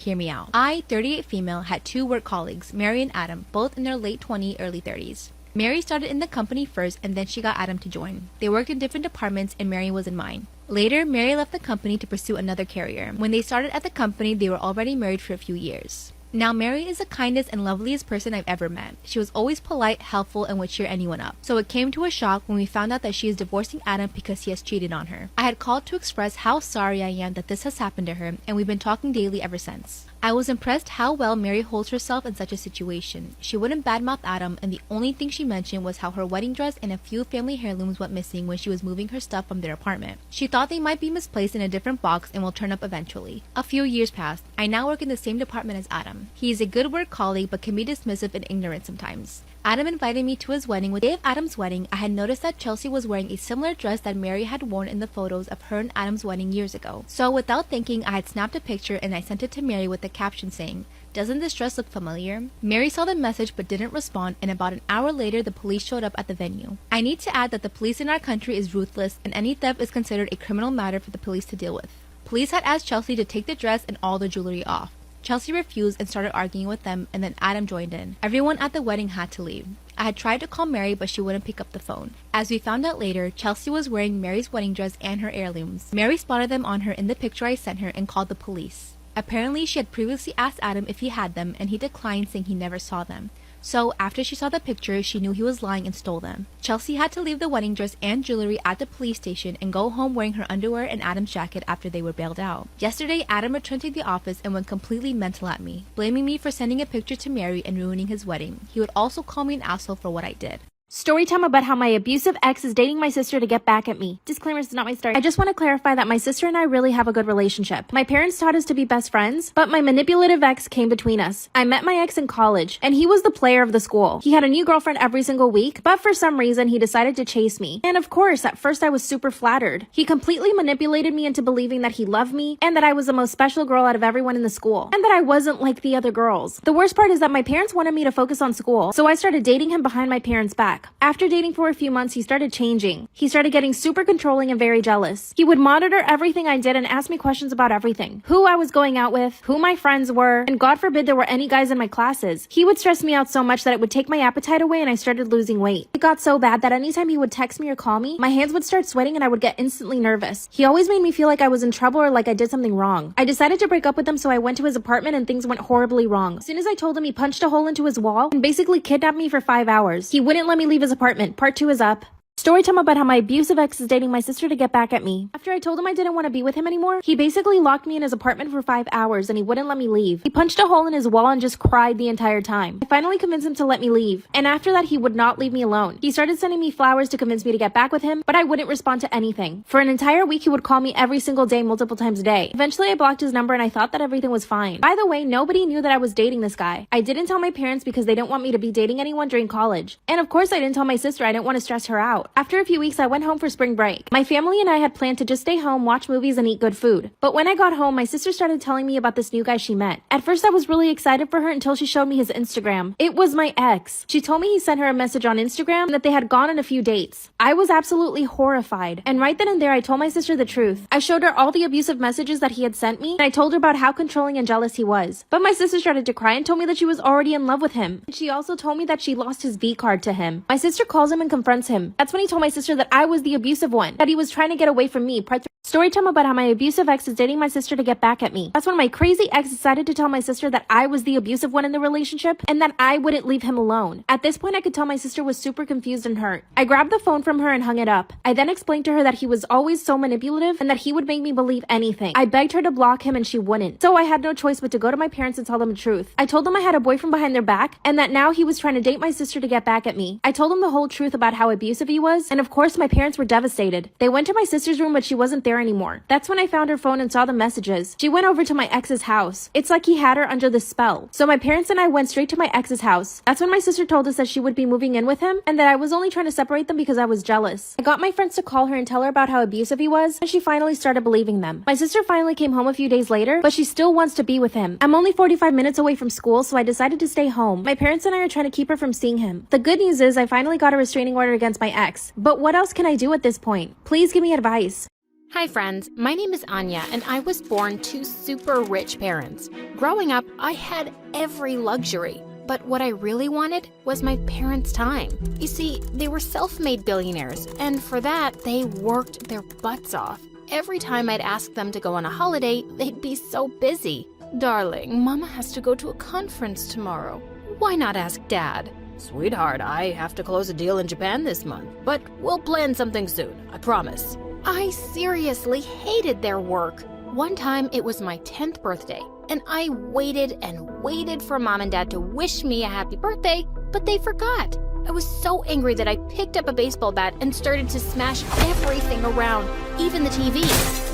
Hear me out. I, 38 female, had two work colleagues, Mary and Adam, both in their late 20s, early 30s. Mary started in the company first and then she got Adam to join. They worked in different departments and Mary was in mine. Later, Mary left the company to pursue another career. When they started at the company, they were already married for a few years. Now, Mary is the kindest and loveliest person I've ever met. She was always polite, helpful, and would cheer anyone up. So it came to a shock when we found out that she is divorcing Adam because he has cheated on her. I had called to express how sorry I am that this has happened to her, and we've been talking daily ever since. I was impressed how well Mary holds herself in such a situation. She wouldn't badmouth Adam, and the only thing she mentioned was how her wedding dress and a few family heirlooms went missing when she was moving her stuff from their apartment. She thought they might be misplaced in a different box and will turn up eventually. A few years passed. I now work in the same department as Adam. He is a good work colleague but can be dismissive and ignorant sometimes. Adam invited me to his wedding. The day of Adam's wedding, I had noticed that Chelsea was wearing a similar dress that Mary had worn in the photos of her and Adam's wedding years ago. So without thinking, I had snapped a picture and I sent it to Mary with the caption saying, "Doesn't this dress look familiar?" Mary saw the message but didn't respond, and about an hour later the police showed up at the venue. I need to add that the police in our country is ruthless and any theft is considered a criminal matter for the police to deal with. Police had asked Chelsea to take the dress and all the jewelry off. Chelsea refused and started arguing with them, and then Adam joined in. Everyone at the wedding had to leave. I had tried to call Mary, but she wouldn't pick up the phone. As we found out later, Chelsea was wearing Mary's wedding dress and her heirlooms. Mary spotted them on her in the picture I sent her and called the police. Apparently, she had previously asked Adam if he had them, and he declined, saying he never saw them. So, after she saw the picture, she knew he was lying and stole them. Chelsea had to leave the wedding dress and jewelry at the police station and go home wearing her underwear and Adam's jacket after they were bailed out. Yesterday, Adam returned to the office and went completely mental at me, blaming me for sending a picture to Mary and ruining his wedding. He would also call me an asshole for what I did. Storytime about how my abusive ex is dating my sister to get back at me. Disclaimer, is not my story. I just want to clarify that my sister and I really have a good relationship. My parents taught us to be best friends, but my manipulative ex came between us. I met my ex in college, and he was the player of the school. He had a new girlfriend every single week, but for some reason he decided to chase me. And of course, at first I was super flattered. He completely manipulated me into believing that he loved me, and that I was the most special girl out of everyone in the school, and that I wasn't like the other girls. The worst part is that my parents wanted me to focus on school, so I started dating him behind my parents' back. After dating for a few months, he started changing. He started getting super controlling and very jealous. He would monitor everything I did and ask me questions about everything. Who I was going out with, who my friends were, and God forbid there were any guys in my classes. He would stress me out so much that it would take my appetite away and I started losing weight. It got so bad that anytime he would text me or call me, my hands would start sweating and I would get instantly nervous. He always made me feel like I was in trouble or like I did something wrong. I decided to break up with him, so I went to his apartment and things went horribly wrong. As soon as I told him, he punched a hole into his wall and basically kidnapped me for 5 hours. He wouldn't let me leave his apartment. Part 2 is up. Storytime about how my abusive ex is dating my sister to get back at me. After I told him I didn't want to be with him anymore, he basically locked me in his apartment for 5 hours and he wouldn't let me leave. He punched a hole in his wall and just cried the entire time. I finally convinced him to let me leave, and after that he would not leave me alone. He started sending me flowers to convince me to get back with him, but I wouldn't respond to anything. For an entire week he would call me every single day, multiple times a day. Eventually I blocked his number and I thought that everything was fine. By the way, nobody knew that I was dating this guy. I didn't tell my parents because they didn't want me to be dating anyone during college. And of course I didn't tell my sister. I didn't want to stress her out. After a few weeks I went home for spring break. My family and I had planned to just stay home, watch movies, and eat good food. But when I got home, my sister started telling me about this new guy she met. At first, I was really excited for her until she showed me his Instagram. It was my ex. She told me he sent her a message on Instagram and that they had gone on a few dates. I was absolutely horrified. And right then and there, I told my sister the truth. I showed her all the abusive messages that he had sent me, and I told her about how controlling and jealous he was. But my sister started to cry and told me that she was already in love with him. And she also told me that she lost his V card to him. My sister calls him and confronts him. That's when he told my sister that I was the abusive one, that he was trying to get away from me. Part 3. Storytime about how my abusive ex is dating my sister to get back at me. That's when my crazy ex decided to tell my sister that I was the abusive one in the relationship and that I wouldn't leave him alone. At this point, I could tell my sister was super confused and hurt. I grabbed the phone from her and hung it up. I then explained to her that he was always so manipulative and that he would make me believe anything. I begged her to block him and she wouldn't. So I had no choice but to go to my parents and tell them the truth. I told them I had a boyfriend behind their back and that now he was trying to date my sister to get back at me. I told them the whole truth about how abusive he was, and of course my parents were devastated. They went to my sister's room, but she wasn't there anymore. That's when I found her phone and saw the messages. She went over to my ex's house. It's like he had her under the spell. So my parents and I went straight to my ex's house. That's when my sister told us that she would be moving in with him and that I was only trying to separate them because I was jealous. I got my friends to call her and tell her about how abusive he was, and she finally started believing them. My sister finally came home a few days later, but she still wants to be with him. I'm only 45 minutes away from school, so I decided to stay home. My parents and I are trying to keep her from seeing him. The good news is I finally got a restraining order against my ex. But what else can I do at this point? Please give me advice. Hi friends, my name is Anya and I was born to super rich parents. Growing up, I had every luxury, but what I really wanted was my parents' time. You see, they were self-made billionaires, and for that, they worked their butts off. Every time I'd ask them to go on a holiday, they'd be so busy. Darling, Mama has to go to a conference tomorrow. Why not ask Dad? Sweetheart, I have to close a deal in Japan this month, but we'll plan something soon, I promise. I seriously hated their work. One time, it was my 10th birthday, and I waited and waited for Mom and Dad to wish me a happy birthday, but they forgot. I was so angry that I picked up a baseball bat and started to smash everything around, even the TV.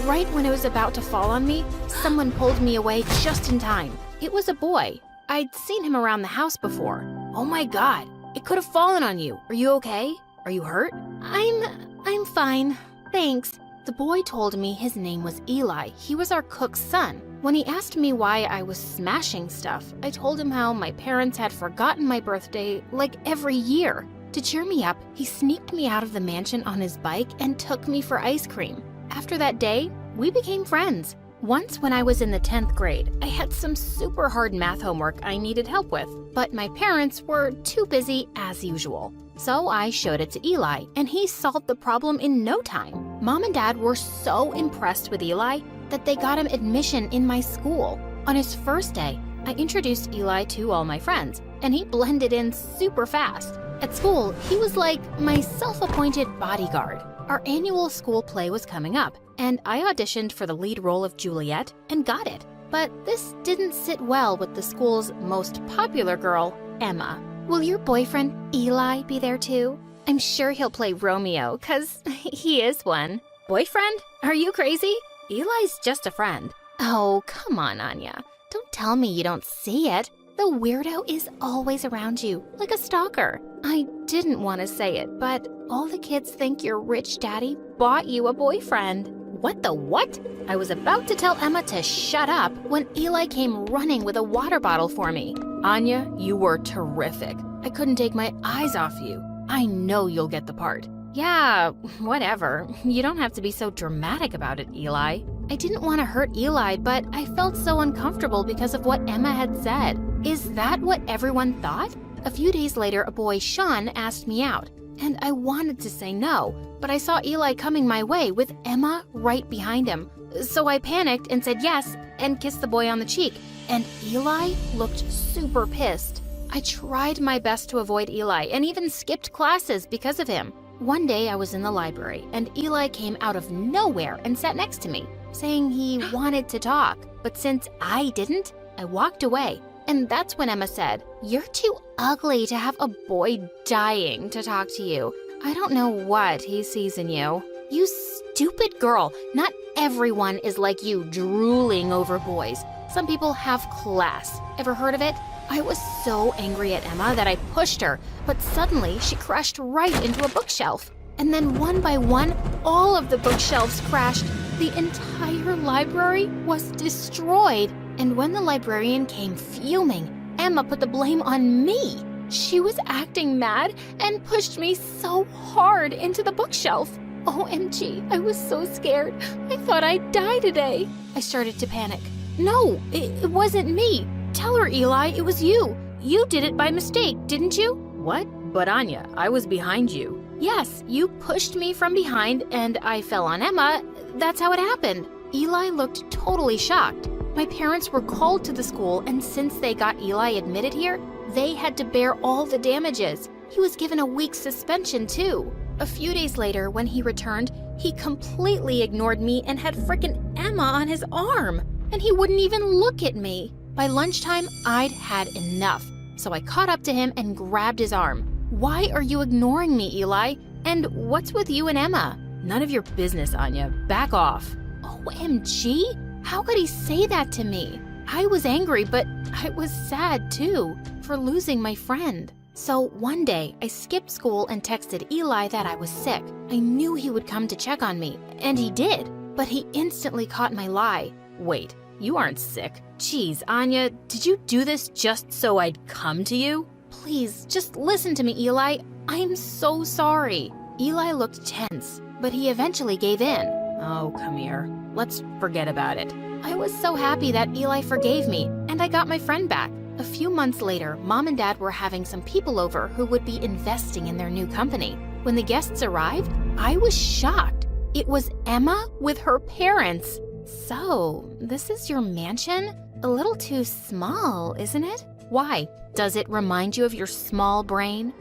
Right when it was about to fall on me, someone pulled me away just in time. It was a boy. I'd seen him around the house before. Oh my God, it could have fallen on you. Are you okay? Are you hurt? I'm fine. Thanks. The boy told me his name was Eli. He was our cook's son. When he asked me why I was smashing stuff, I told him how my parents had forgotten my birthday like every year. To cheer me up, he sneaked me out of the mansion on his bike and took me for ice cream. After that day, we became friends. Once when I was in the 10th grade, I had some super hard math homework I needed help with, but my parents were too busy as usual. So I showed it to Eli, and he solved the problem in no time. Mom and Dad were so impressed with Eli that they got him admission in my school. On his first day, I introduced Eli to all my friends, and he blended in super fast. At school, he was like my self-appointed bodyguard. Our annual school play was coming up, and I auditioned for the lead role of Juliet and got it. But this didn't sit well with the school's most popular girl, Emma. Will your boyfriend, Eli, be there too? I'm sure he'll play Romeo, 'cause he is one. Boyfriend? Are you crazy? Eli's just a friend. Oh, come on, Anya. Don't tell me you don't see it. The weirdo is always around you, like a stalker. I didn't want to say it, but all the kids think your rich daddy bought you a boyfriend. What the what? I was about to tell Emma to shut up when Eli came running with a water bottle for me. Anya, you were terrific. I couldn't take my eyes off you. I know you'll get the part. Yeah, whatever. You don't have to be so dramatic about it, Eli. I didn't want to hurt Eli, but I felt so uncomfortable because of what Emma had said. Is that what everyone thought? A few days later, a boy, Sean, asked me out, and I wanted to say no, but I saw Eli coming my way with Emma right behind him. So I panicked and said yes and kissed the boy on the cheek, and Eli looked super pissed. I tried my best to avoid Eli and even skipped classes because of him. One day I was in the library and Eli came out of nowhere and sat next to me, saying he wanted to talk. But since I didn't, I walked away. And that's when Emma said, "You're too ugly to have a boy dying to talk to you. I don't know what he sees in you." You stupid girl. Not everyone is like you, drooling over boys. Some people have class. Ever heard of it? I was so angry at Emma that I pushed her, but suddenly she crashed right into a bookshelf. And then one by one, all of the bookshelves crashed. The entire library was destroyed. And when the librarian came fuming, Emma put the blame on me. She was acting mad and pushed me so hard into the bookshelf. OMG, I was so scared. I thought I'd die today. I started to panic. No, it wasn't me. Tell her, Eli, it was you. You did it by mistake, didn't you? What? But Anya, I was behind you. Yes, you pushed me from behind and I fell on Emma. That's how it happened. Eli looked totally shocked. My parents were called to the school, and since they got Eli admitted here, they had to bear all the damages. He was given a week's suspension too. A few days later, when he returned, he completely ignored me and had frickin' Emma on his arm. And he wouldn't even look at me. By lunchtime, I'd had enough, so I caught up to him and grabbed his arm. Why are you ignoring me, Eli? And what's with you and Emma? None of your business, Anya. Back off. OMG? How could he say that to me? I was angry, but I was sad too, for losing my friend. So one day, I skipped school and texted Eli that I was sick. I knew he would come to check on me, and he did, but he instantly caught my lie. Wait, you aren't sick. Geez, Anya, did you do this just so I'd come to you? Please, just listen to me, Eli. I'm so sorry. Eli looked tense, but he eventually gave in. Oh, come here. Let's forget about it. I was so happy that Eli forgave me, and I got my friend back. A few months later, Mom and Dad were having some people over who would be investing in their new company. When the guests arrived, I was shocked. It was Emma with her parents. So, this is your mansion? A little too small, isn't it? Why? Does it remind you of your small brain?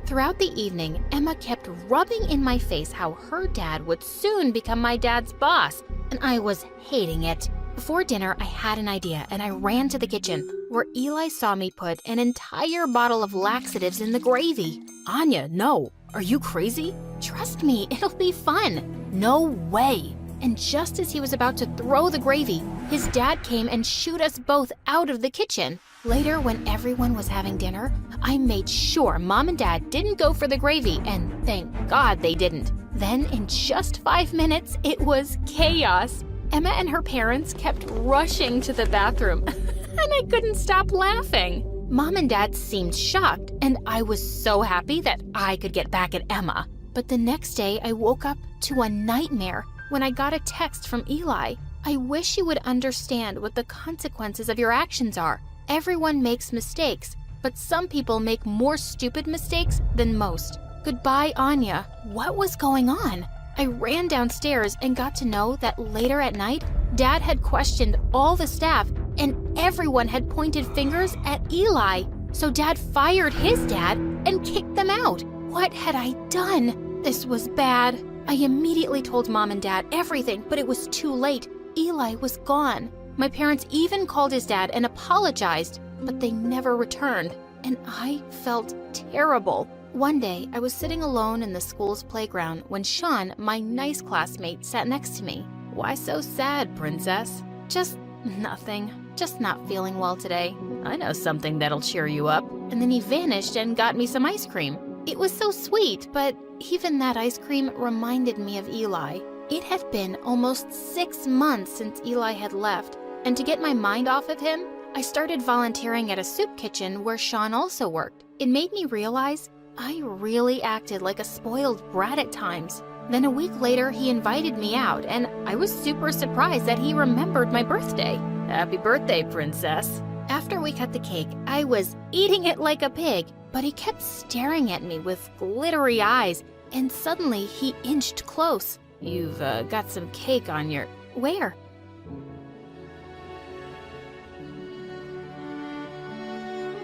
Throughout the evening, Emma kept rubbing in my face how her dad would soon become my dad's boss, and I was hating it. Before dinner, I had an idea, and I ran to the kitchen, where Eli saw me put an entire bottle of laxatives in the gravy. Anya, no. Are you crazy? Trust me, it'll be fun. No way. And just as he was about to throw the gravy, his dad came and shooed us both out of the kitchen. Later, when everyone was having dinner, I made sure Mom and Dad didn't go for the gravy, and thank God they didn't. Then, in just 5 minutes, it was chaos. Emma and her parents kept rushing to the bathroom, and I couldn't stop laughing. Mom and Dad seemed shocked, and I was so happy that I could get back at Emma. But the next day, I woke up to a nightmare when I got a text from Eli. I wish you would understand what the consequences of your actions are. Everyone makes mistakes, but some people make more stupid mistakes than most. Goodbye, Anya. What was going on? I ran downstairs and got to know that later at night, Dad had questioned all the staff and everyone had pointed fingers at Eli. So Dad fired his dad and kicked them out. What had I done? This was bad. I immediately told Mom and Dad everything, but it was too late. Eli was gone. My parents even called his dad and apologized, but they never returned, and I felt terrible. One day, I was sitting alone in the school's playground when Sean, my nice classmate, sat next to me. Why so sad, princess? Just nothing. Just not feeling well today. I know something that'll cheer you up. And then he vanished and got me some ice cream. It was so sweet, but even that ice cream reminded me of Eli. It had been almost 6 months since Eli had left, and to get my mind off of him, I started volunteering at a soup kitchen where Sean also worked. It made me realize I really acted like a spoiled brat at times. Then a week later, he invited me out, and I was super surprised that he remembered my birthday. Happy birthday, princess. After we cut the cake, I was eating it like a pig, but he kept staring at me with glittery eyes, and suddenly he inched close. You've got some cake on your... Where?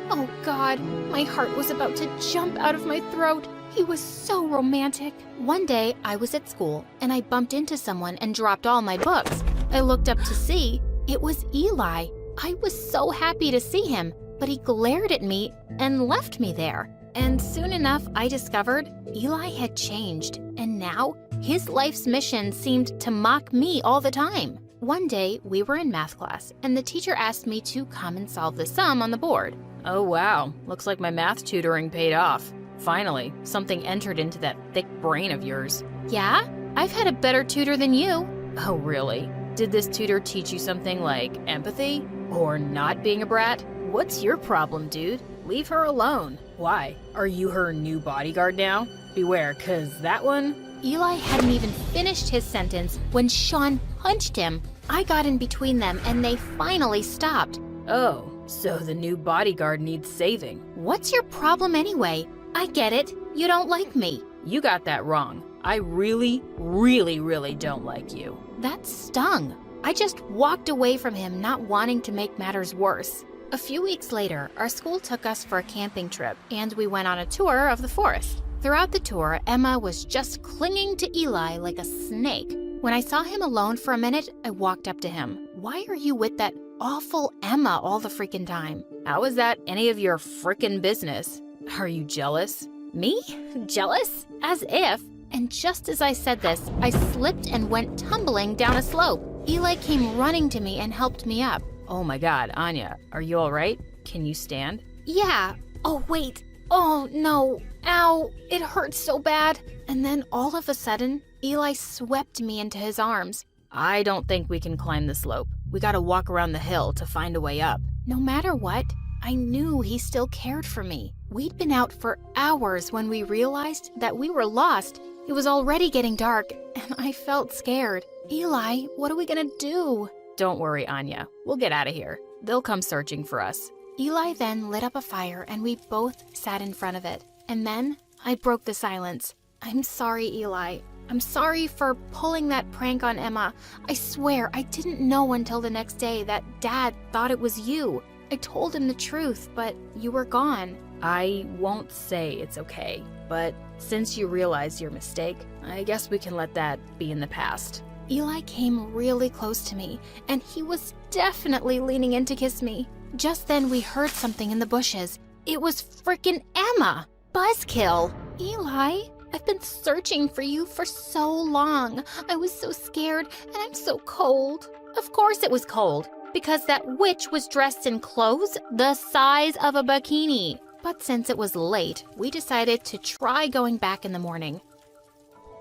Oh God, my heart was about to jump out of my throat. He was so romantic. One day, I was at school, and I bumped into someone and dropped all my books. I looked up to see it was Eli. I was so happy to see him, but he glared at me and left me there. And soon enough, I discovered Eli had changed, and now his life's mission seemed to mock me all the time. One day, we were in math class, and the teacher asked me to come and solve the sum on the board. Oh wow, looks like my math tutoring paid off. Finally, something entered into that thick brain of yours. Yeah? I've had a better tutor than you. Oh really? Did this tutor teach you something like empathy? Or not being a brat? What's your problem, dude? Leave her alone. Why? Are you her new bodyguard now? Beware, 'cause that one... Eli hadn't even finished his sentence when Sean punched him. I got in between them and they finally stopped. Oh, so the new bodyguard needs saving. What's your problem anyway? I get it. You don't like me. You got that wrong. I really don't like you. That stung. I just walked away from him, not wanting to make matters worse. A few weeks later, our school took us for a camping trip, and we went on a tour of the forest. Throughout the tour, Emma was just clinging to Eli like a snake. When I saw him alone for a minute, I walked up to him. Why are you with that awful Emma all the freaking time? How is that any of your frickin' business? Are you jealous? Me? Jealous? As if. And just as I said this, I slipped and went tumbling down a slope. Eli came running to me and helped me up. Oh my God, Anya, are you all right? Can you stand? Yeah. Oh, wait. Oh, no. Ow. It hurts so bad. And then all of a sudden, Eli swept me into his arms. I don't think we can climb the slope. We gotta walk around the hill to find a way up. No matter what, I knew he still cared for me. We'd been out for hours when we realized that we were lost, It was already getting dark, and I felt scared. Eli, what are we gonna do? Don't worry, Anya. We'll get out of here. They'll come searching for us. Eli then lit up a fire, and we both sat in front of it. And then I broke the silence. I'm sorry, Eli. I'm sorry for pulling that prank on Emma. I swear I didn't know until the next day that Dad thought it was you. I told him the truth, but you were gone. I won't say it's okay, but since you realized your mistake, I guess we can let that be in the past. Eli came really close to me, and he was definitely leaning in to kiss me. Just then we heard something in the bushes. It was frickin' Emma! Buzzkill! Eli, I've been searching for you for so long. I was so scared, and I'm so cold. Of course it was cold, because that witch was dressed in clothes the size of a bikini. But since it was late, we decided to try going back in the morning.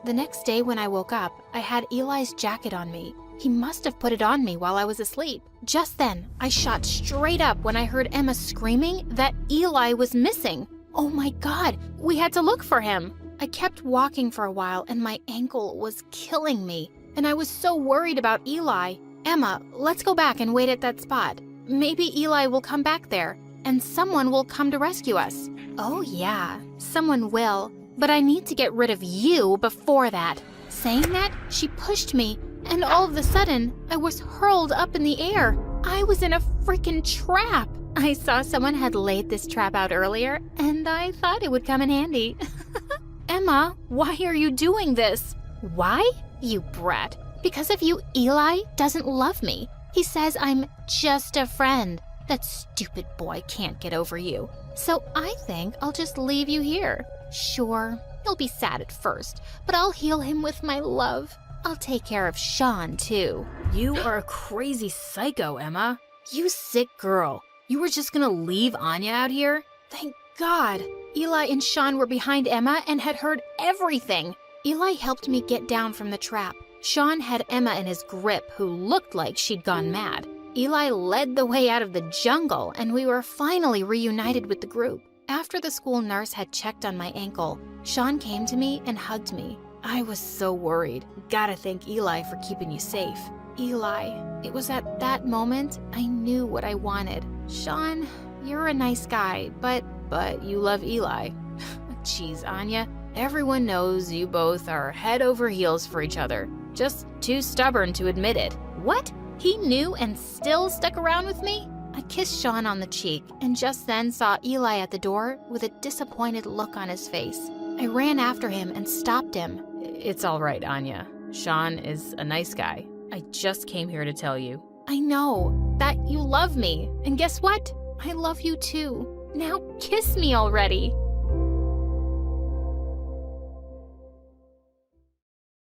The next day when I woke up, I had Eli's jacket on me. He must have put it on me while I was asleep. Just then, I shot straight up when I heard Emma screaming that Eli was missing. Oh my God, we had to look for him. I kept walking for a while and my ankle was killing me. And I was so worried about Eli. Emma, let's go back and wait at that spot. Maybe Eli will come back there and someone will come to rescue us. Oh yeah, someone will. But I need to get rid of you before that. Saying that, she pushed me, and all of a sudden, I was hurled up in the air. I was in a freaking trap. I saw someone had laid this trap out earlier, and I thought it would come in handy. Emma, why are you doing this? Why? You brat. Because of you, Eli doesn't love me. He says I'm just a friend. That stupid boy can't get over you. So I think I'll just leave you here. Sure, he'll be sad at first, but I'll heal him with my love. I'll take care of Sean, too. You are a crazy psycho, Emma. You sick girl. You were just gonna leave Anya out here? Thank God. Eli and Sean were behind Emma and had heard everything. Eli helped me get down from the trap. Sean had Emma in his grip, who looked like she'd gone mad. Eli led the way out of the jungle, and we were finally reunited with the group. After the school nurse had checked on my ankle, Sean came to me and hugged me. I was so worried. Gotta thank Eli for keeping you safe. Eli, it was at that moment I knew what I wanted. Sean, you're a nice guy, but you love Eli. Jeez, Anya, everyone knows you both are head over heels for each other. Just too stubborn to admit it. What? He knew and still stuck around with me? I kissed Sean on the cheek and just then saw Eli at the door with a disappointed look on his face. I ran after him and stopped him. It's all right, Anya. Sean is a nice guy. I just came here to tell you. I know that you love me. And guess what? I love you too. Now kiss me already.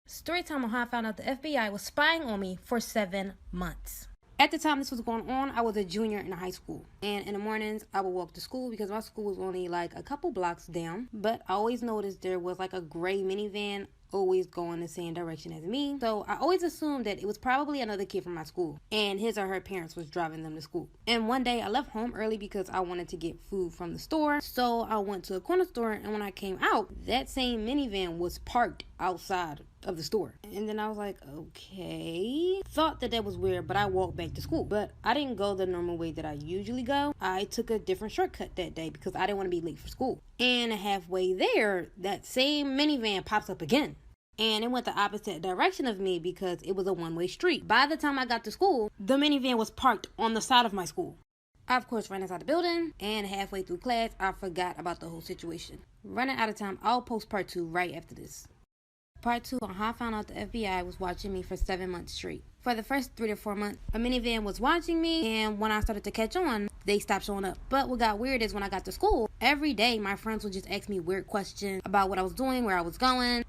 Storytime on how I found out the FBI was spying on me for 7 months. At the time this was going on, I was a junior in high school. And in the mornings, I would walk to school because my school was only like a couple blocks down. But I always noticed there was like a gray minivan always going the same direction as me. So I always assumed that it was probably another kid from my school. And his or her parents was driving them to school. And one day I left home early because I wanted to get food from the store. So I went to a corner store, and when I came out, that same minivan was parked outside of the store. And then I was like, okay. Thought that was weird, but I walked back to school. But I didn't go the normal way that I usually go. I took a different shortcut that day because I didn't want to be late for school. And halfway there, that same minivan pops up again. And it went the opposite direction of me because it was a one-way street. By the time I got to school, the minivan was parked on the side of my school. I, of course, ran inside the building, and halfway through class, I forgot about the whole situation. Running out of time, I'll post part 2 right after this. Part 2 on how I found out the FBI was watching me for 7 months straight. For the first 3 to 4 months, a minivan was watching me, and when I started to catch on, they stopped showing up. But what got weird is when I got to school, every day my friends would just ask me weird questions about what I was doing, where I was going.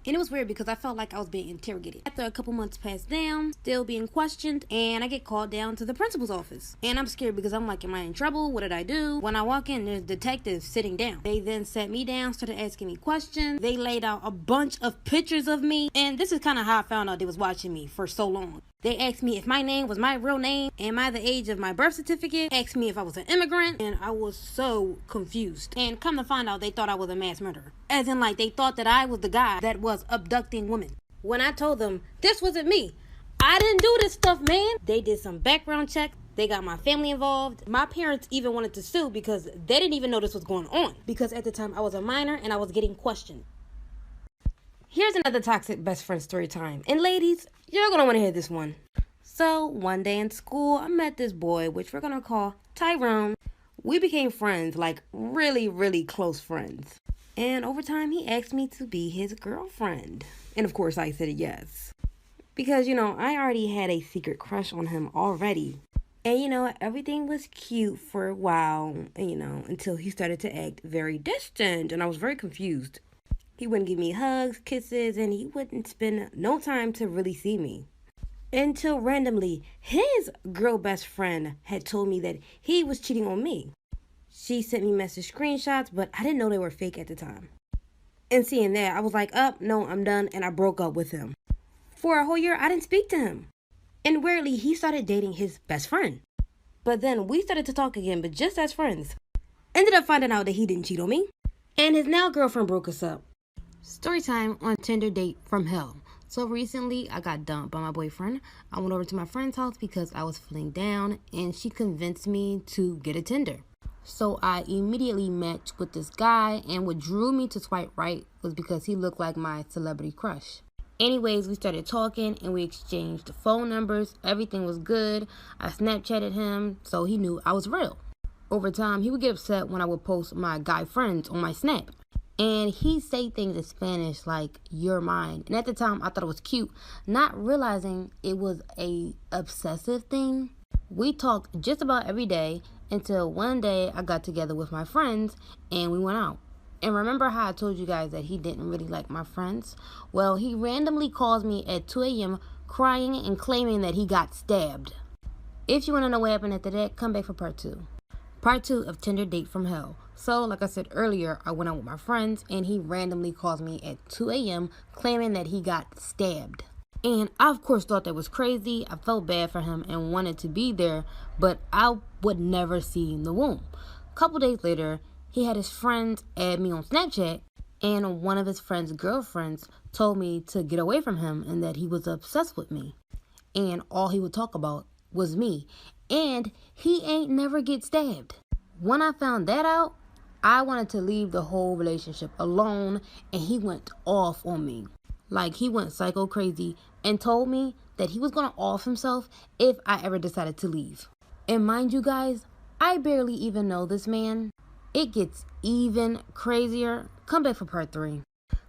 And it was weird because I felt like I was being interrogated. After a couple months passed down, still being questioned, and I get called down to the principal's office. And I'm scared because I'm like, am I in trouble? What did I do? When I walk in, there's detectives sitting down. They then sat me down, started asking me questions. They laid out a bunch of pictures of me. And this is kind of how I found out they was watching me for so long. They asked me if my name was my real name, am I the age of my birth certificate, asked me if I was an immigrant, and I was so confused. And come to find out, they thought I was a mass murderer. As in, like, they thought that I was the guy that was abducting women. When I told them, this wasn't me. I didn't do this stuff, man. They did some background checks. They got my family involved. My parents even wanted to sue because they didn't even know this was going on. Because at the time, I was a minor and I was getting questioned. Here's another toxic best friend story time. And ladies, you're going to want to hear this one. So, one day in school, I met this boy, which we're going to call Tyrone. We became friends, like really, really close friends. And over time, he asked me to be his girlfriend. And of course, I said yes. Because, I already had a secret crush on him already. And, everything was cute for a while, until he started to act very distant, and I was very confused. He wouldn't give me hugs, kisses, and he wouldn't spend no time to really see me. Until randomly, his girl best friend had told me that he was cheating on me. She sent me message screenshots, but I didn't know they were fake at the time. And seeing that, I was like, no, I'm done, and I broke up with him. For a whole year, I didn't speak to him. And weirdly, he started dating his best friend. But then we started to talk again, but just as friends. Ended up finding out that he didn't cheat on me. And his now girlfriend broke us up. Story time on Tinder date from hell. So recently, I got dumped by my boyfriend. I went over to my friend's house because I was feeling down, and she convinced me to get a Tinder. So I immediately matched with this guy, and what drew me to swipe right was because he looked like my celebrity crush. Anyways, we started talking and we exchanged phone numbers. Everything was good. I Snapchatted him, so he knew I was real. Over time, he would get upset when I would post my guy friends on my Snap. And he'd say things in Spanish like, "you're mine." And at the time, I thought it was cute, not realizing it was a obsessive thing. We talked just about every day until one day I got together with my friends and we went out. And remember how I told you guys that he didn't really like my friends? Well, he randomly calls me at 2 a.m. crying and claiming that he got stabbed. If you want to know what happened after that, come back for part 2. Part 2 of Tinder date from hell. So, like I said earlier, I went out with my friends and he randomly calls me at 2 a.m. claiming that he got stabbed. And I, of course, thought that was crazy. I felt bad for him and wanted to be there, but I would never see the wound. A couple days later, he had his friends add me on Snapchat, and one of his friend's girlfriends told me to get away from him and that he was obsessed with me. And all he would talk about was me. And he ain't never get stabbed. When I found that out, I wanted to leave the whole relationship alone, and he went off on me. Like, he went psycho crazy and told me that he was going to off himself if I ever decided to leave. And mind you guys, I barely even know this man. It gets even crazier. Come back for part 3.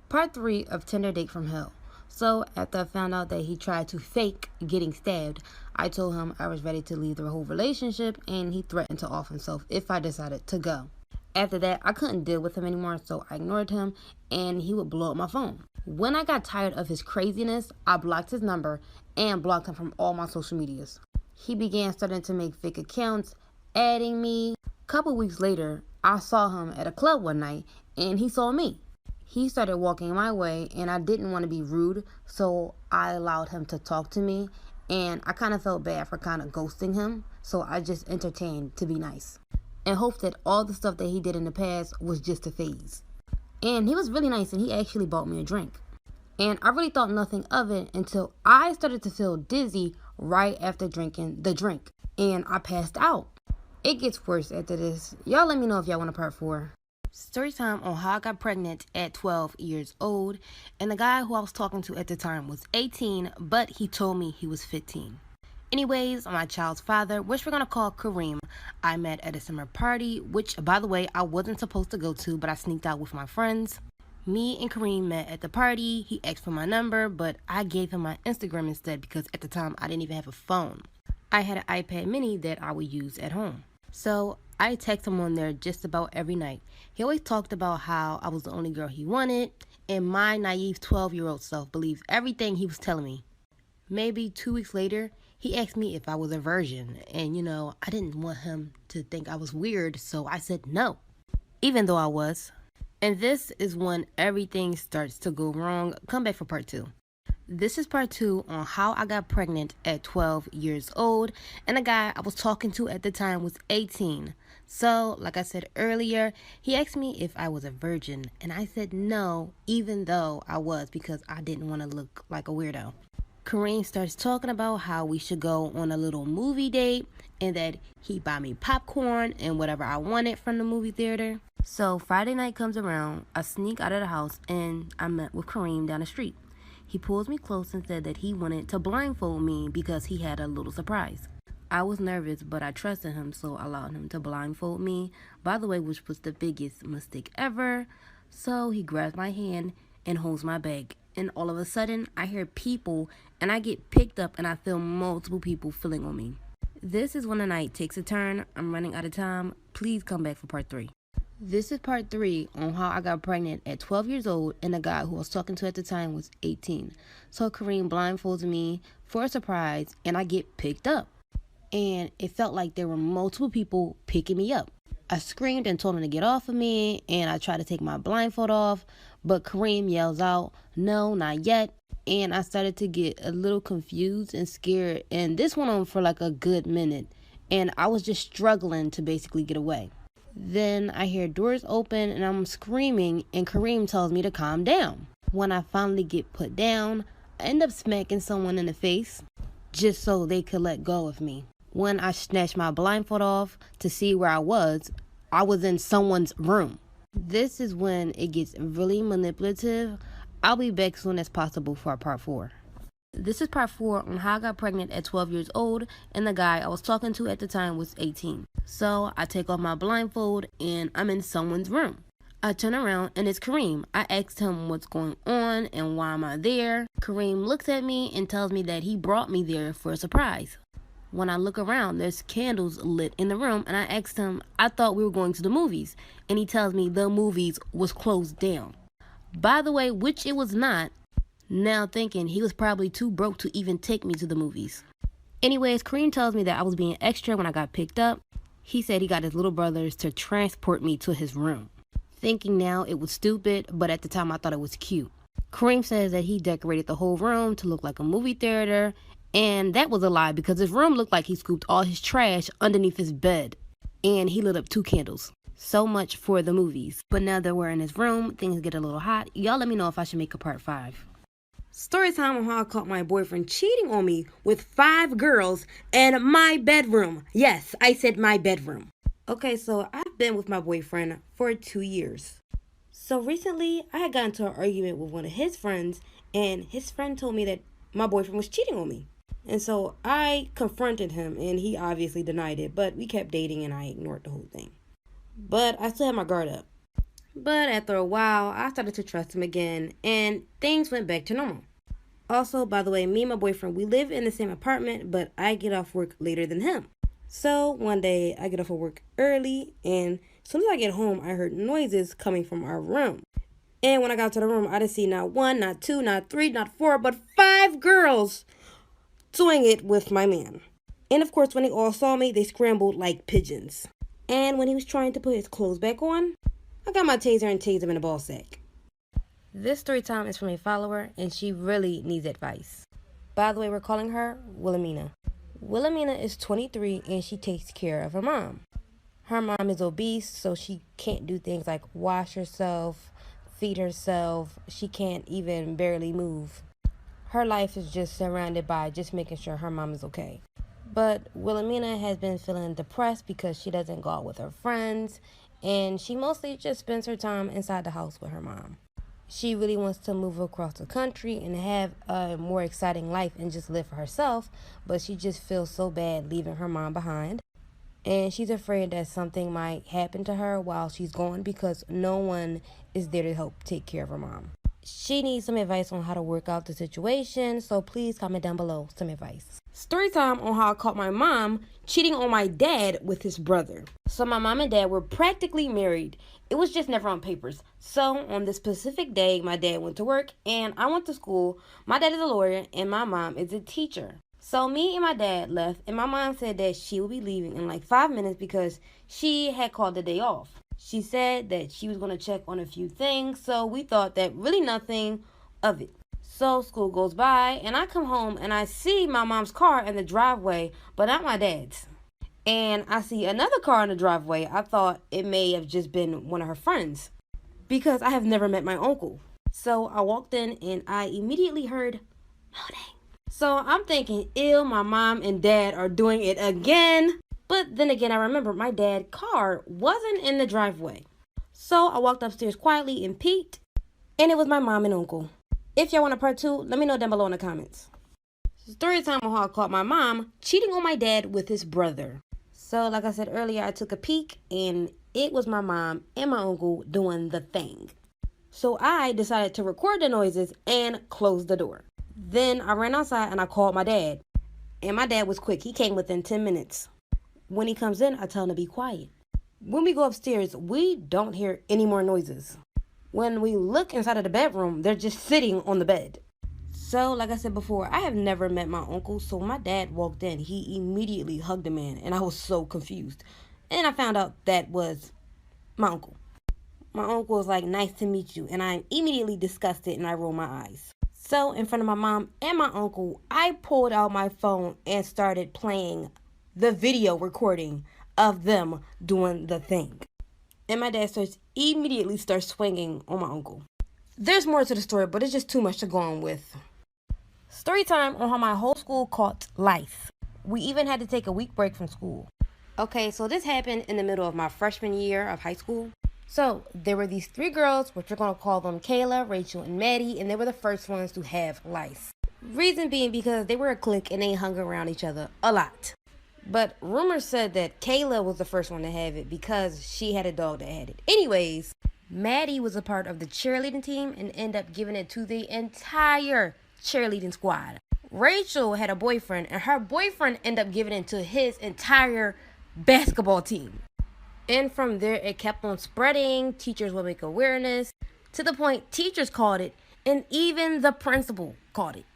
Part 3 of Tinder date from hell. So after I found out that he tried to fake getting stabbed, I told him I was ready to leave the whole relationship, and he threatened to off himself if I decided to go. After that, I couldn't deal with him anymore, so I ignored him, and he would blow up my phone. When I got tired of his craziness, I blocked his number and blocked him from all my social medias. He began starting to make fake accounts, adding me. A couple weeks later, I saw him at a club one night, and he saw me. He started walking my way, and I didn't want to be rude, so I allowed him to talk to me, and I kind of felt bad for kind of ghosting him, so I just entertained to be nice and hoped that all the stuff that he did in the past was just a phase. And he was really nice, and he actually bought me a drink. And I really thought nothing of it until I started to feel dizzy right after drinking the drink, and I passed out. It gets worse after this. Y'all let me know if y'all want a part 4. Story time on how I got pregnant at 12 years old, and the guy who I was talking to at the time was 18, but he told me he was 15. Anyways, my child's father, which we're going to call Kareem, I met at a summer party, which, by the way, I wasn't supposed to go to, but I sneaked out with my friends. Me and Kareem met at the party. He asked for my number, but I gave him my Instagram instead because at the time I didn't even have a phone. I had an iPad mini that I would use at home. So I text him on there just about every night. He always talked about how I was the only girl he wanted, and my naive 12-year-old self believed everything he was telling me. Maybe 2 weeks later, he asked me if I was a virgin, and I didn't want him to think I was weird, so I said no, even though I was. And this is when everything starts to go wrong. Come back for part 2. This is part 2 on how I got pregnant at 12 years old, and the guy I was talking to at the time was 18. So, like I said earlier, he asked me if I was a virgin, and I said no, even though I was, because I didn't want to look like a weirdo. Kareem starts talking about how we should go on a little movie date, and that he'd buy me popcorn and whatever I wanted from the movie theater. So, Friday night comes around, I sneak out of the house, and I met with Kareem down the street. He pulls me close and said that he wanted to blindfold me because he had a little surprise. I was nervous, but I trusted him, so I allowed him to blindfold me, by the way, which was the biggest mistake ever. So he grabs my hand and holds my bag, and all of a sudden, I hear people, and I get picked up, and I feel multiple people feeling on me. This is when the night takes a turn. I'm running out of time. Please come back for part 3. This is part 3 on how I got pregnant at 12 years old, and the guy who I was talking to at the time was 18. So Kareem blindfolds me for a surprise, and I get picked up. And it felt like there were multiple people picking me up. I screamed and told him to get off of me, and I tried to take my blindfold off, but Kareem yells out, "No, not yet." And I started to get a little confused and scared, and this went on for like a good minute, and I was just struggling to basically get away. Then I hear doors open and I'm screaming, and Kareem tells me to calm down. When I finally get put down, I end up smacking someone in the face just so they could let go of me. When I snatched my blindfold off to see where I was in someone's room. This is when it gets really manipulative. I'll be back as soon as possible for part 4. This is part 4 on how I got pregnant at 12 years old, and the guy I was talking to at the time was 18. So I take off my blindfold and I'm in someone's room. I turn around and it's Kareem. I asked him what's going on and why am I there. Kareem looks at me and tells me that he brought me there for a surprise. When I look around, there's candles lit in the room, and I asked him, I thought we were going to the movies, and he tells me the movies was closed down. By the way, which it was not. Now thinking he was probably too broke to even take me to the movies. Anyways, Kareem tells me that I was being extra when I got picked up. He said he got his little brothers to transport me to his room. Thinking now it was stupid, but at the time I thought it was cute. Kareem says that he decorated the whole room to look like a movie theater, and that was a lie because his room looked like he scooped all his trash underneath his bed, and he lit up 2 candles. So much for the movies. But now that we're in his room, things get a little hot. Y'all let me know if I should make a part 5. Story time on how I caught my boyfriend cheating on me with 5 girls in my bedroom. Yes, I said my bedroom. Okay, so I've been with my boyfriend for 2 years. So recently, I had gotten into an argument with one of his friends, and his friend told me that my boyfriend was cheating on me. And so I confronted him, and he obviously denied it, but we kept dating and I ignored the whole thing. But I still had my guard up. But after a while, I started to trust him again, and things went back to normal. Also, by the way, me and my boyfriend, we live in the same apartment, but I get off work later than him. So one day, I get off of work early, and as soon as I get home, I heard noises coming from our room. And when I got to the room, I didn't see not 1, not 2, not 3, not 4, but 5 girls doing it with my man. And of course, when they all saw me, they scrambled like pigeons. And when he was trying to put his clothes back on, I got my taser and tased him in the ball sack. This story time is from a follower, and she really needs advice. By the way, we're calling her Wilhelmina. Wilhelmina is 23, and she takes care of her mom. Her mom is obese, so she can't do things like wash herself, feed herself. She can't even barely move. Her life is just surrounded by just making sure her mom is okay. But Wilhelmina has been feeling depressed because she doesn't go out with her friends, and she mostly just spends her time inside the house with her mom. She really wants to move across the country and have a more exciting life and just live for herself, but she just feels so bad leaving her mom behind. And she's afraid that something might happen to her while she's gone because no one is there to help take care of her mom. She needs some advice on how to work out the situation, so please comment down below some advice. Story time on how I caught my mom cheating on my dad with his brother. So my mom and dad were practically married. It was just never on papers. So on this specific day, my dad went to work and I went to school. My dad is a lawyer and my mom is a teacher. So me and my dad left, and my mom said that she would be leaving in like 5 minutes because she had called the day off. She said that she was going to check on a few things, so we thought that really nothing of it. So school goes by, and I come home and I see my mom's car in the driveway, but not my dad's. And I see another car in the driveway. I thought it may have just been one of her friends because I have never met my uncle. So I walked in and I immediately heard, loading. So I'm thinking, ew, my mom and dad are doing it again. But then again, I remember my dad's car wasn't in the driveway. So I walked upstairs quietly and peeked, and it was my mom and uncle. If y'all want a part 2, let me know down below in the comments. Story time on how I caught my mom cheating on my dad with his brother. So like I said earlier, I took a peek, and it was my mom and my uncle doing the thing. So I decided to record the noises and close the door. Then I ran outside and I called my dad. And my dad was quick. He came within 10 minutes. When he comes in, I tell him to be quiet. When we go upstairs, we don't hear any more noises. When we look inside of the bedroom, they're just sitting on the bed. So, like I said before, I have never met my uncle. So when my dad walked in, he immediately hugged the man. And I was so confused. And I found out that was my uncle. My uncle was like, nice to meet you. And I'm immediately disgusted and I roll my eyes. So in front of my mom and my uncle, I pulled out my phone and started playing the video recording of them doing the thing. And my dad immediately starts swinging on my uncle. There's more to the story, but it's just too much to go on with. Story time on how my whole school caught lice. We even had to take a week break from school. Okay, so this happened in the middle of my freshman year of high school. So there were these 3 girls, which we're going to call them Kayla, Rachel, and Maddie, and they were the first ones to have lice. Reason being because they were a clique and they hung around each other a lot. But rumors said that Kayla was the first one to have it because she had a dog that had it. Anyways, Maddie was a part of the cheerleading team and ended up giving it to the entire cheerleading squad. Rachel had a boyfriend and her boyfriend ended up giving it to his entire basketball team. And from there, it kept on spreading. Teachers would make awareness to the point teachers caught it, and even the principal caught it,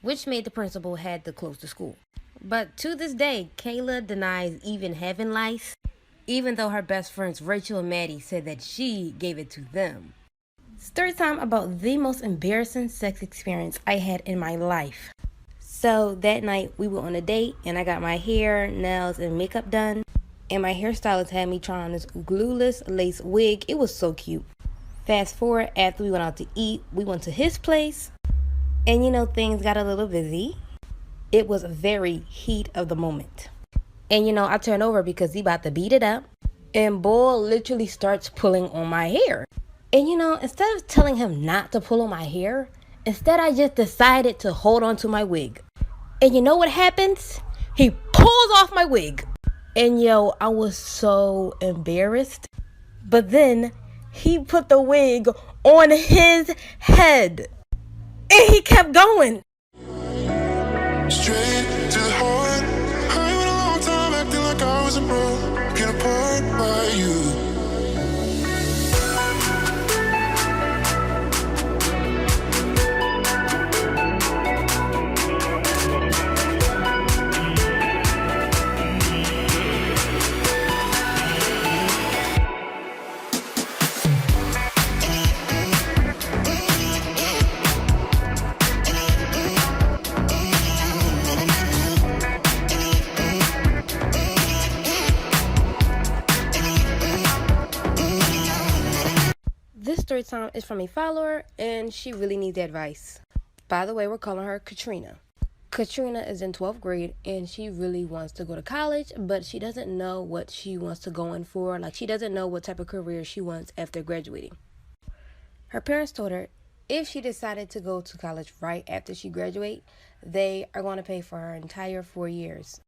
which made the principal had to close the school. But to this day, Kayla denies even having lice, even though her best friends Rachel and Maddie said that she gave it to them. Story time about the most embarrassing sex experience I had in my life. So that night, we were on a date, and I got my hair, nails, and makeup done. And my hairstylist had me try on this glueless lace wig. It was so cute. Fast forward, after we went out to eat, we went to his place. And things got a little busy. It was very heat of the moment. And I turned over because he about to beat it up. And boy literally starts pulling on my hair. And instead of telling him not to pull on my hair, instead I just decided to hold on to my wig. And you know what happens? He pulls off my wig. And I was so embarrassed. But then he put the wig on his head. And he kept going. Straight to the heart. I went a long time acting like I was a broken apart by you. This story time is from a follower, and she really needs advice. By the way, we're calling her Katrina. Katrina is in 12th grade, and she really wants to go to college, but she doesn't know what she wants to go in for. Like, she doesn't know what type of career she wants after graduating. Her parents told her if she decided to go to college right after she graduates, they are going to pay for her entire 4 years.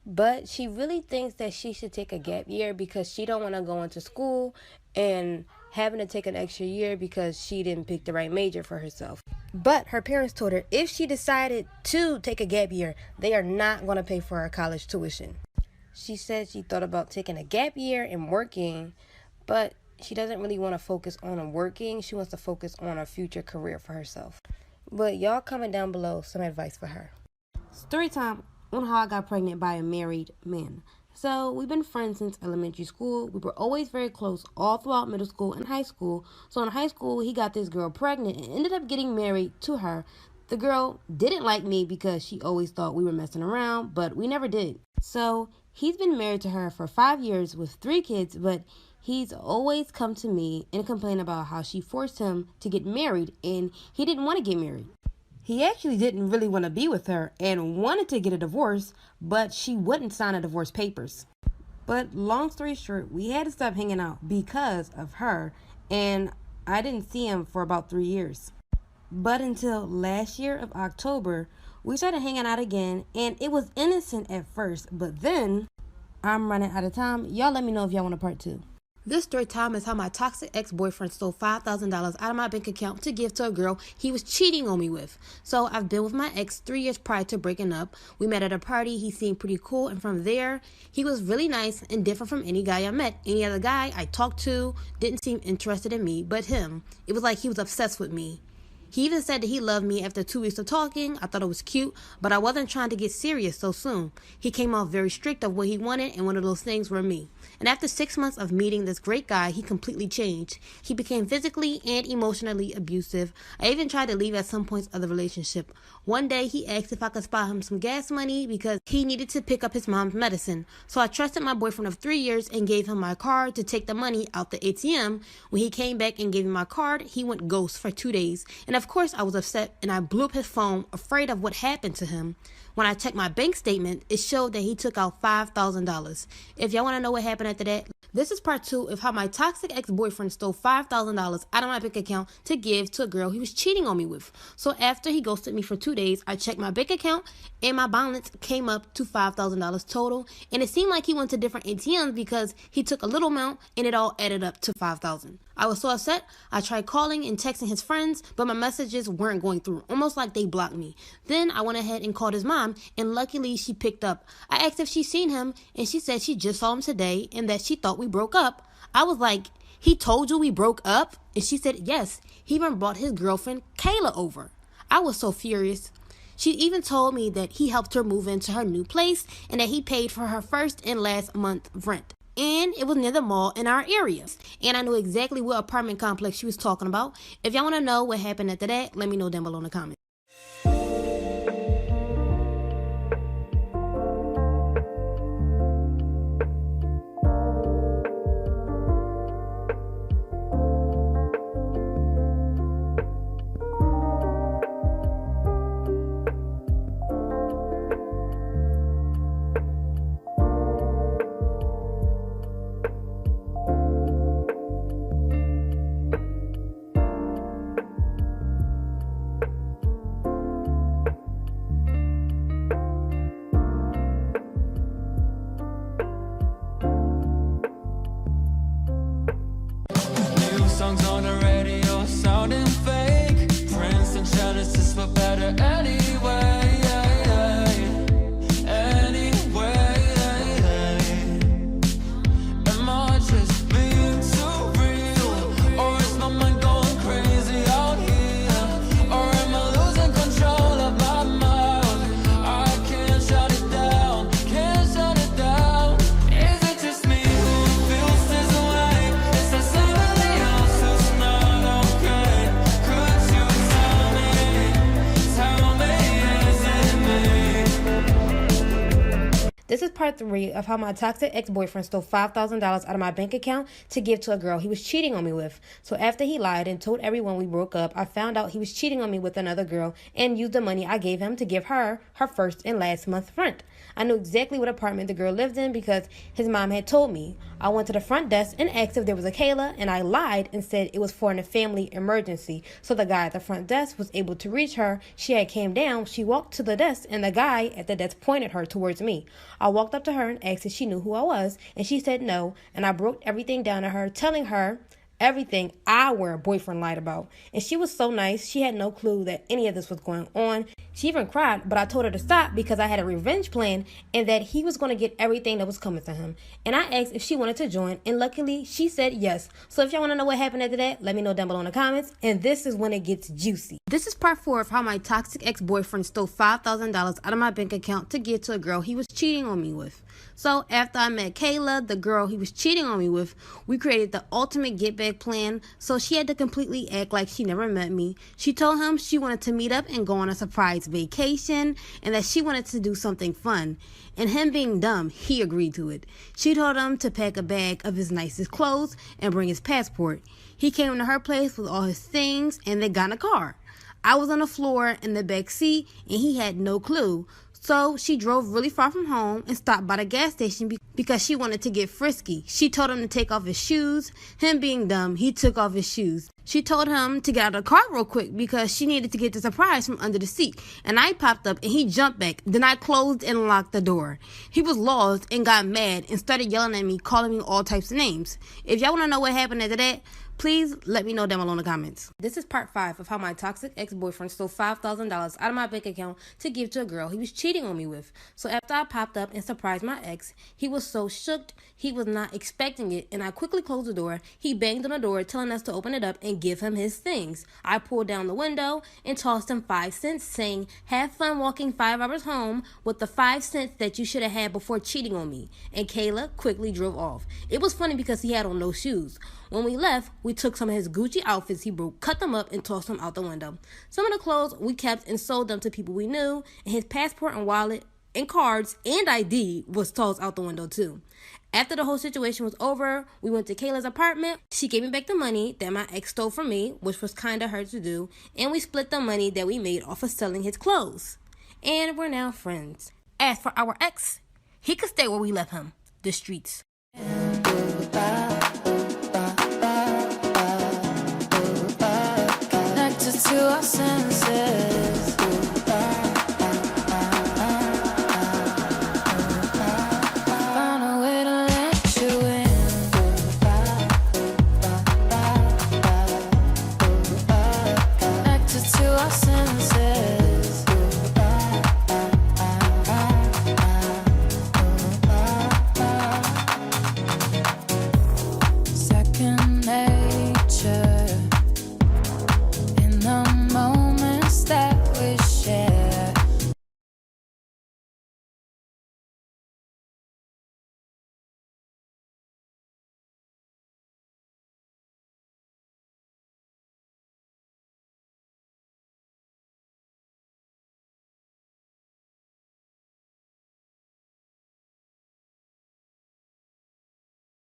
But she really thinks that she should take a gap year because she don't want to go into school and having to take an extra year because she didn't pick the right major for herself. But her parents told her if she decided to take a gap year, they are not going to pay for her college tuition. She said she thought about taking a gap year and working, but she doesn't really want to focus on working. She wants to focus on a future career for herself. But y'all comment down below some advice for her. Story time on how I got pregnant by a married man. So we've been friends since elementary school. We were always very close all throughout middle school and high school. So in high school, he got this girl pregnant and ended up getting married to her. The girl didn't like me because she always thought we were messing around, but we never did. So he's been married to her for 5 years with 3 kids, but he's always come to me and complained about how she forced him to get married and he didn't want to get married. He actually didn't really want to be with her and wanted to get a divorce, but she wouldn't sign a divorce papers. But long story short, we had to stop hanging out because of her, and I didn't see him for about 3 years. But until last year of October, we started hanging out again, and it was innocent at first, but then I'm running out of time. Y'all let me know if y'all want a part 2. This story time is how my toxic ex-boyfriend stole $5,000 out of my bank account to give to a girl he was cheating on me with. So I've been with my ex 3 years prior to breaking up. We met at a party. He seemed pretty cool. And from there, he was really nice and different from any guy I met. Any other guy I talked to didn't seem interested in me, but him. It was like he was obsessed with me. He even said that he loved me after 2 weeks of talking. I thought it was cute, but I wasn't trying to get serious so soon. He came off very strict of what he wanted, and one of those things were me. And after 6 months of meeting this great guy, he completely changed. He became physically and emotionally abusive. I even tried to leave at some points of the relationship. One day, he asked if I could spare him some gas money because he needed to pick up his mom's medicine. So I trusted my boyfriend of 3 years and gave him my card to take the money out the ATM. When he came back and gave me my card, he went ghost for 2 days. And of course, I was upset and I blew up his phone, afraid of what happened to him. When I checked my bank statement, it showed that he took out $5,000. If y'all want to know what happened after that, this is part 2 of how my toxic ex-boyfriend stole $5,000 out of my bank account to give to a girl he was cheating on me with. So after he ghosted me for 2 days, I checked my bank account and my balance came up to $5,000 total. And it seemed like he went to different ATMs because he took a little amount and it all added up to $5,000. I was so upset, I tried calling and texting his friends, but my messages weren't going through, almost like they blocked me. Then I went ahead and called his mom, and luckily she picked up. I asked if she'd seen him, and she said she just saw him today and that she thought we broke up. I was like, he told you we broke up? And she said, yes, he even brought his girlfriend Kayla over. I was so furious. She even told me that he helped her move into her new place and that he paid for her first and last month rent. And it was near the mall in our area. And I knew exactly what apartment complex she was talking about. If y'all want to know what happened after that, let me know down below in the comments. Songs on the radio sounding fake. Prince and Genesis for better anyway. Am I just being too real? Or is my mind going crazy out here? Or am I losing control of my mind? I can't shut it down, can't shut it down. Is it just me who feels this way? Is there somebody else who's not okay? Could you tell me, is it me? This is part 3 of how my toxic ex-boyfriend stole $5,000 out of my bank account to give to a girl he was cheating on me with. So after he lied and told everyone we broke up, I found out he was cheating on me with another girl and used the money I gave him to give her her first and last month rent. I knew exactly what apartment the girl lived in because his mom had told me. I went to the front desk and asked if there was a Kayla, and I lied and said it was for a family emergency. So the guy at the front desk was able to reach her. She had came down, she walked to the desk, and the guy at the desk pointed her towards me. I walked up to her and asked if she knew who I was, and she said no, and I broke everything down to her, telling her everything our boyfriend lied about. And she was so nice. She had no clue that any of this was going on. She even cried, but I told her to stop because I had a revenge plan and that he was going to get everything that was coming to him. And I asked if she wanted to join, and luckily she said yes. So if y'all want to know what happened after that, let me know down below in the comments. And this is when it gets juicy. This is part 4 of how my toxic ex-boyfriend stole $5,000 out of my bank account to give to a girl he was cheating on me with. So after I met Kayla, the girl he was cheating on me with, we created the ultimate get back plan. So she had to completely act like she never met me. She told him she wanted to meet up and go on a surprise vacation and that she wanted to do something fun. And him being dumb, he agreed to it. She told him to pack a bag of his nicest clothes and bring his passport. He came to her place with all his things and they got in a car. I was on the floor in the back seat and he had no clue. So she drove really far from home and stopped by the gas station because she wanted to get frisky. She told him to take off his shoes. Him being dumb, he took off his shoes. She told him to get out of the car real quick because she needed to get the surprise from under the seat. And I popped up and he jumped back. Then I closed and locked the door. He was lost and got mad and started yelling at me, calling me all types of names. If y'all want to know what happened after that, please let me know down below in the comments. This is part 5 of how my toxic ex-boyfriend stole $5,000 out of my bank account to give to a girl he was cheating on me with. So after I popped up and surprised my ex, he was so shook, he was not expecting it, and I quickly closed the door. He banged on the door, telling us to open it up and give him his things. I pulled down the window and tossed him 5 cents, saying, "Have fun walking 5 hours home with the 5 cents that you should have had before cheating on me." And Kayla quickly drove off. It was funny because he had on no shoes. When we left, we took some of his Gucci outfits he broke, cut them up, and tossed them out the window. Some of the clothes we kept and sold them to people we knew, and his passport and wallet and cards and ID was tossed out the window too. After the whole situation was over, we went to Kayla's apartment. She gave me back the money that my ex stole from me, which was kind of hard to do, and we split the money that we made off of selling his clothes. And we're now friends. As for our ex, he could stay where we left him, the streets.